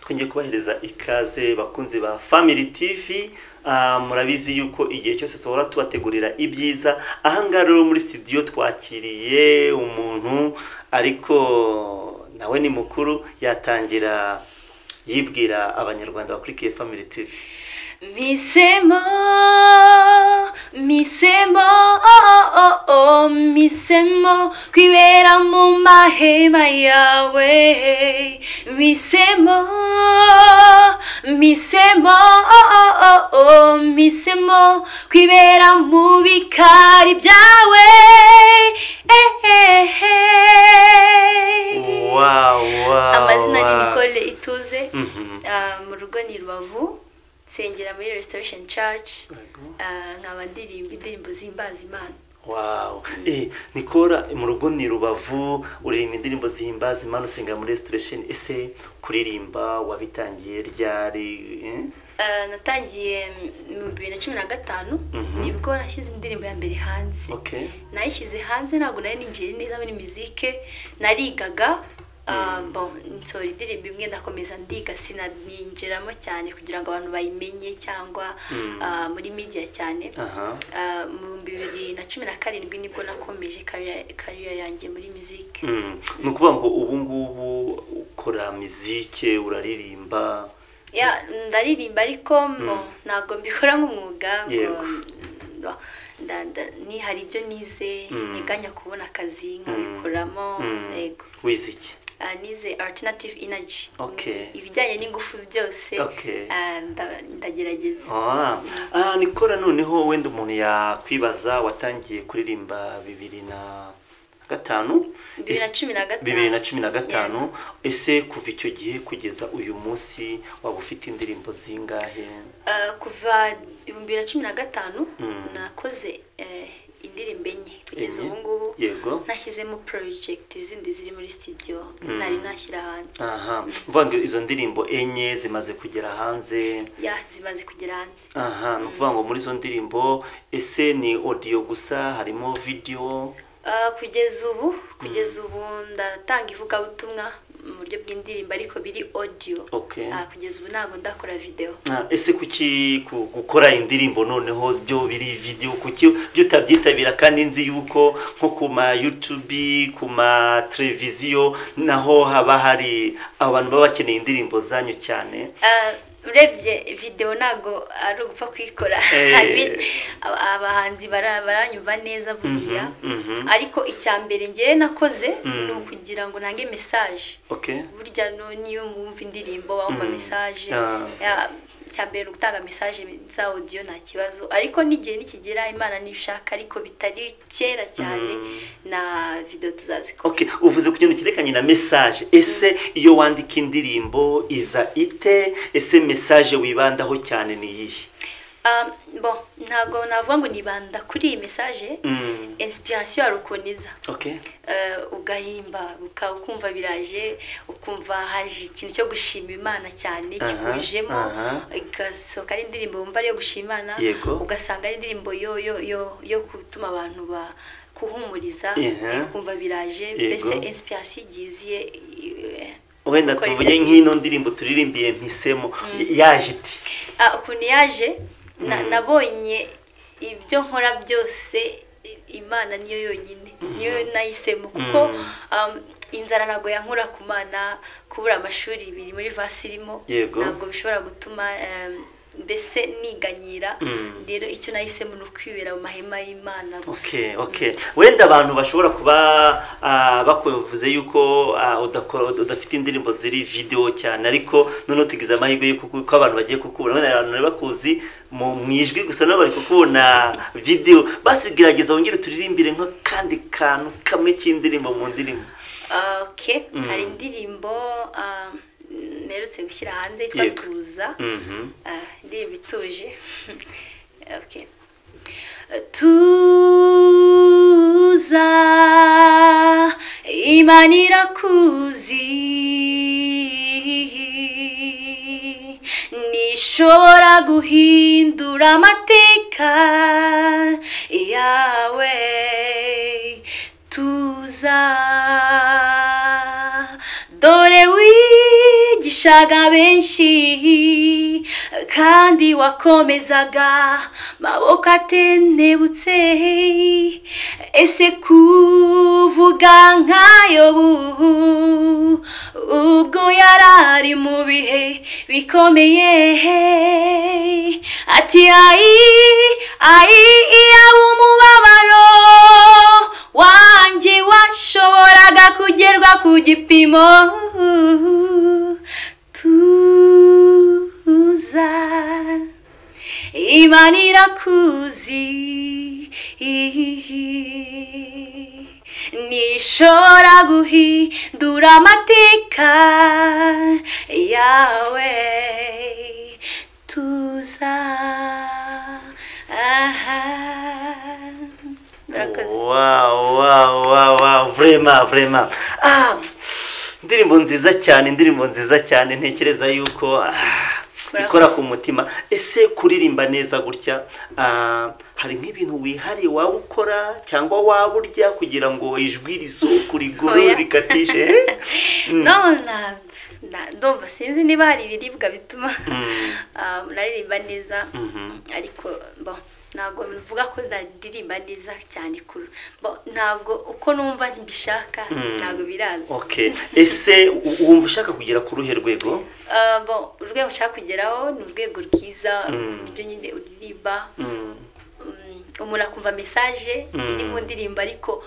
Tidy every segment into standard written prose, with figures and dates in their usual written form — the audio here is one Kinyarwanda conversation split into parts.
twongeye kubahereza ikaze bakunzi ba Family TV. Murabizi yuko igihe cyose tuhora tubategurira ibyiza. Ahangaha rero muri studio twakiriye umuntu ariko nawe ni mukuru, yatangira yibwira abanyarwanda bakurikiye Family TV. Misemo kwibera mu mahema yawe. Misemo kwibera mu bikari byawe. Wow. Amazina ni Nicole Ituze. Mu rugo ni Rubavu, nsengera muri Restoration Church. Nkaba ndirimba indirimbo zihimbaza Imana. Wow. Nicole, mu rugo ni Rubavu, uririmba indirimbo zihimbaza Imana, usenga muri Restoration. Ese kuririmba wabitangiye ryari? Natangiye mu 2015 nibwo nashyize indirimbo ya mbere hanze. Okay. Nayishyize hanze ntabwo nari ninjiye neza muri muzike, narigaga. Nsori indirimbo imwe ndakomeza ndiga, sinaninjiramo cyane kugira ngo abantu bayimenye cyangwa muri media cyane. Mu 2017 nibwo nakomeje career yanjye muri muzike. Nukuvuga ngo ubu ngubu ukora muzike, uraririmba? Ndaririmba ariko ntabwo mbikora nk'umwuga. Ni hari ibyo nize, nteganya kubona akazi nkabikoramo. Yego. Wize iki? Nize alternative energy. Okay. Ibijyanye n'ingufu byose. Okay. Ndagerageza. Nicole, noneho wenda umuntu yakwibaza, watangiye kuririmba 2015. Ese kuva icyo gihe kugeza uyu munsi waba ufite indirimbo zingahe? Kuva 2015 nakoze indirimbo enye kugeza ubu ngubu. Yego. Nashyizemo project zindi ziri muri studio nari nashyira hanze. Mvuga ngo izo ndirimbo enye zimaze kugera hanze? Zimaze kugera hanze. Nukuvuga ngo muri izo ndirimbo ese ni audio gusa, harimo video? Kugeza ubu ndatanga ivugabutumwa mu buryo bw'indirimbo ariko biri audio. Okay. Kugeza ubu ntabwo ndakora video. Ese kuki gukora indirimbo noneho byo biri video, kuki byo utabyitabira? Kandi nzi yuko nko ku ma YouTube, ku ma televiziyo naho haba hari abantu baba bakeneye indirimbo zanyu cyane. Urebye video nago ari ugupfa kwikora. Abahanzi baranyumva neza buriya. Ariko icyambere ngiye nakoze ni ukugira ngo nange message. Okay. Burya niyo mwumva indirimbo wumva message. Cyambere gutanga message za audio nta kibazo, ariko n'igihe nikigera Imana nishaka ariko bitari kera cyane na video tuzazikora. Okay, uvuze ku kintu kirekanye na message. Ese iyo wandika indirimbo iza ite? Ese message wibandaho cyane ni yihe? Ntago navuga ngo nibanda kuri iyi message. Inspiration arukoniza. Okay. Ugahimba ukumva biraje, ukumva haje ikintu cyo gushima Imana cyane kikujemo, igasoka ari indirimbo wumva ari yo gushima Imana, ugasanga ari indirimbo yo gutuma abantu kuhumuriza, ukumva biraje. Mbese inspiration igiziye. Wenda tuvuge nk'ino ndirimbo turirimbiye Mpisemo, yaje iti? Ukuntu yaje, nabonye ibyo nkora byose Imana niyo yonyine, niyo nahisemo kuko inzara nago yankura ku Mana, kubura amashuri biri muri vasirimo nago bishobora gutuma mbese niganyira. Rero icyo nahisemo no kwibera mu mahema y'Imana gusa. Okay. Wenda abantu bashobora kuba bakuvuze yuko udafite indirimbo ziri video cyane, ariko none tugize amahirwe yuko abantu bagiye kukubona, wenda abantu bakuzi mu mwijwi gusa no bari kukubona video. Basigerageza wongere turirimbire nko kandi kantu kamwe cy'indirimbo mu ndirimbo. Okay. Hari indirimbo merutse gushyira hanze yitwa Tuza. Indirimbo ituje. Okay. Tuza, Imana irakuzi, nishobora guhindura amateka yawe. Tuza, dore wahishaga benshi kandi wakomezaga maboko atenebutse. Ese kuvuga nkayo ubwo yarari mu bihe bikomeye, ati iyaba umubabaro wanjye washoboraga kugerwa ku gipimo, tuza Imana irakuzi, nishobora guhindura amateka yawe, tuza. Wow, vraiment. Indirimbo nziza cyane, ntekereza yuko ikora ku mutima. Ese kuririmba neza gutya hari nk'ibintu wihariye waba ukora cyangwa waba urya kugira ngo ijwi risokurigoro rikatishe? No, ndumva sinzi niba hari ibiribwa bituma naririmba neza, ariko ntabwo mvuga ko ndadirimba neza cyane kuri ntabwo uko numva mbishaka ntabwo biraza. Okay, ese wumva ushaka kugera ku ruhe rwego? Urwego nshaka kugeraho ni urwego rwiza, ibyo nyine uririmba umuntu akumva message iri mu ndirimbo, ariko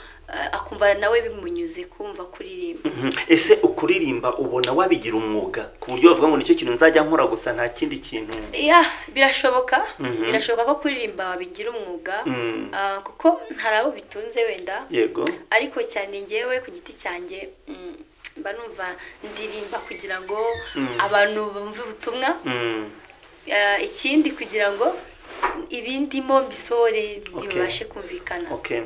akumva nawe bimunyuze kumva kuririmba. Ese ukuririmba ubona wabigira umwuga ku buryo bavuga ngo nicyo kintu nzajya nkora gusa nta kindi kintu? Birashoboka ko kuririmba wabigira umwuga, kuko ntarabo bitunze wenda. Yego. Ariko cyane ngewe ku giti cyanjye mba numva ndirimba kugira ngo abantu bumve ubutumwa, ikindi kugira ngo ibindimo mbisore bibashe kumvikana. Okay.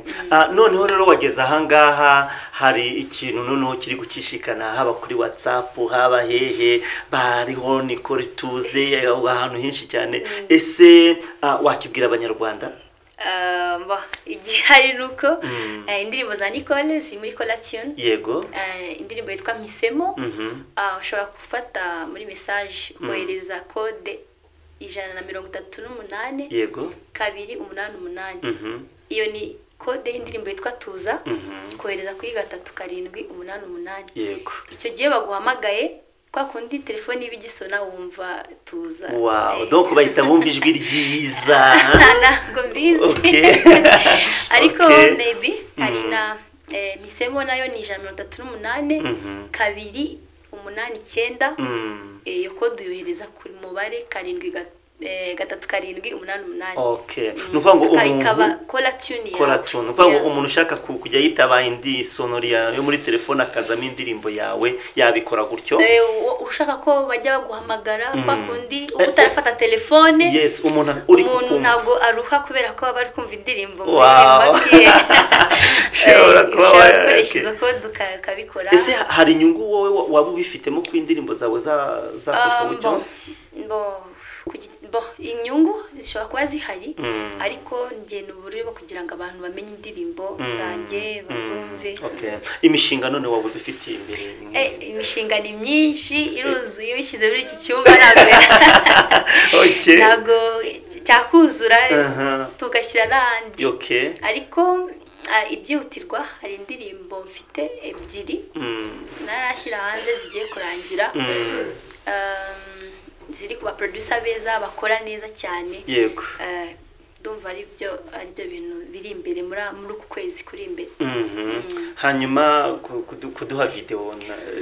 Noneho rero wageze ahangaha, hari ikintu noneho kiri gucishikana haba kuri WhatsApp haba hehe, bariho Nicole Tuze ahantu henshi cyane. Ese wakibwira abanyarwanda? Igihari nuko indirimbo za Nicole ziri muri Collection. Yego. Indirimbo yitwa Mpisemo, ushobora gufata muri message kohereza code 138. Yego. 288. Iyo ni code y'indirimbo yitwa Tuza, kohereza kuri 37888. Yego. Icyo gihe baguhamagaye kwa kundi telefone ibigisona wumva Tuza. Wow, donc bahita bumva ijwi ryiza. Ntabwo mbizi. Okay. Ariko maybe hari na Mpisemo nayo ni 138 289. Iyo code yohereza kuri mubare 7 Okay. Nuvuga ngo umuntu Collection, nuvuga ngo umuntu ushaka kujya yitaba indi sonoria yo muri telefone akazamo indirimbo yawe yabikora gutyo. Ushaka ko bajya baguhamagara kwa kundi utarafata telefone. Yes, umuntu uri umuntu ntabwo aruha kubera ko bari kumva indirimbo muri matiye. Ukoresha code ukabikora. Ese hari inyungu wowe waba ubifitemo ku indirimbo zawe zakoshwa gutyo? Inyungu zishobora kuba zihari, ariko ngiye n'uburyo kugira ngo abantu bamenye indirimbo zanjye bazumve. Okay. Imishinga none waba udufitiye imbere? Imishinga ni myinshi, iruzuye ishyize muri iki cyumba ntabwo. Okay. Ntabwo cyakuzura tugashyira n'andi. Okay. Ariko ibyihutirwa hari indirimbo mfite ebyiri narashyira hanze zigiye kurangira, ziri kuba producer beza bakora neza cyane. Yego. Ndumva ari byo bintu biri imbere muri uku kwezi kuri imbere. Hanyuma kuduha video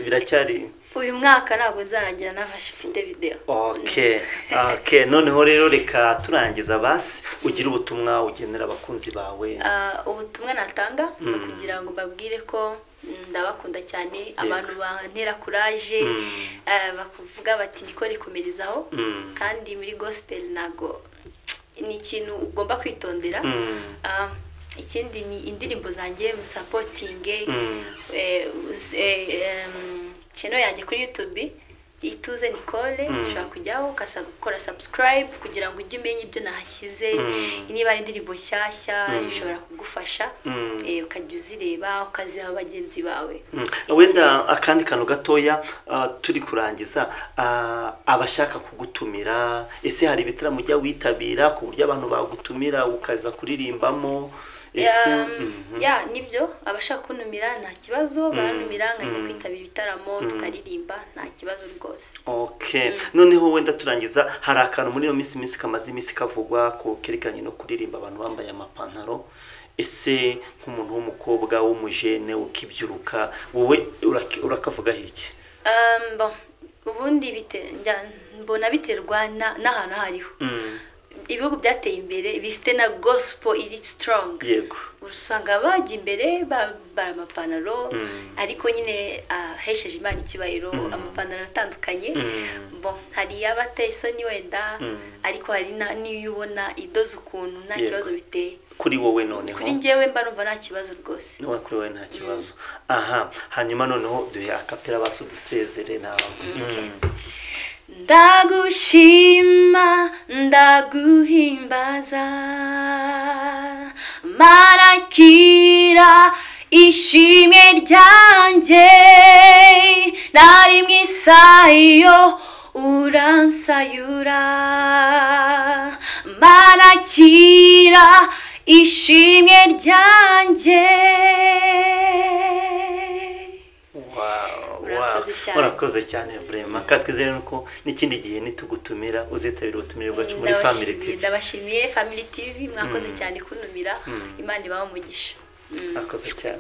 biracyari uyu mwaka ntabwo nzaragira nafite video. Okay, noneho rero reka turangiza basi ugira ubutumwa ugenera abakunzi bawe. Ubutumwa natanga kugira ngo babwire ko ndabakunda cyane, abantu bantera courage, bakuvuga bati Nicole komerezaho, kandi muri gospel nago ni ikintu ugomba kwitondera. Ikindi ni indirimbo zanjye mu supporting channel yanjye kuri YouTube Ituze Nicole ushobora kujyaho ukakora subscribe kugira ngo ujye umenya ibyo nahashyize niba ari indirimbo nshyashya ishobora kugufasha ukajya uzireba ukaziha abagenzi bawe. Wenda akandi kantu gatoya turi kurangiza abashaka kugutumira ese hari ibitaramo ujya witabira ku buryo abantu bagutumira ukaza kuririmbamo ya nibyo abashaka kuntumira nta kibazo barantumira nkajya kwitabira ibitaramo tukaririmba nta kibazo rwose. Okay, noneho wenda turangiza hari akantu muri iyo minsi kamaze iminsi kavugwa ko kerekanye no kuririmba abantu bambaye amapantaro ese nk'umuntu w'umukobwa w'umujene ukibyuruka wowe urakavuga iki? Bon ubundi mbona biterwa n'ahantu hariho. Ibihugu byateye imbere bifite na gospel iri strong. Yego. Usanga bajya imbere bara amapantaro ariko nyine hesheje Imana ikibayiro amapantaro atandukanye. Bon hari abateye isoni wenda ariko hari niyo ubona idoze ukuntu nta kibazo biteye. Kuri wowe noneho? Kuri njyewe mba numva nta kibazo rwose. Wowe kuri wowe nta kibazo. Aha, hanyuma noneho duhe akapera baso dusezere nawe. Ndagushima ndaguhimbaza marakira ishimwe ryanjye nari mwisayo uransayura marakira ishimwe ryanjye. Urakoze cyane vraiment katwizere nuko n'ikindi gihe nitugutumira uzitabira ubutumire bwacu muri Family TV. Ndabashimiye Family TV mwakoze cyane kuntumira Imana ibaho umugisha. Akoze cyane.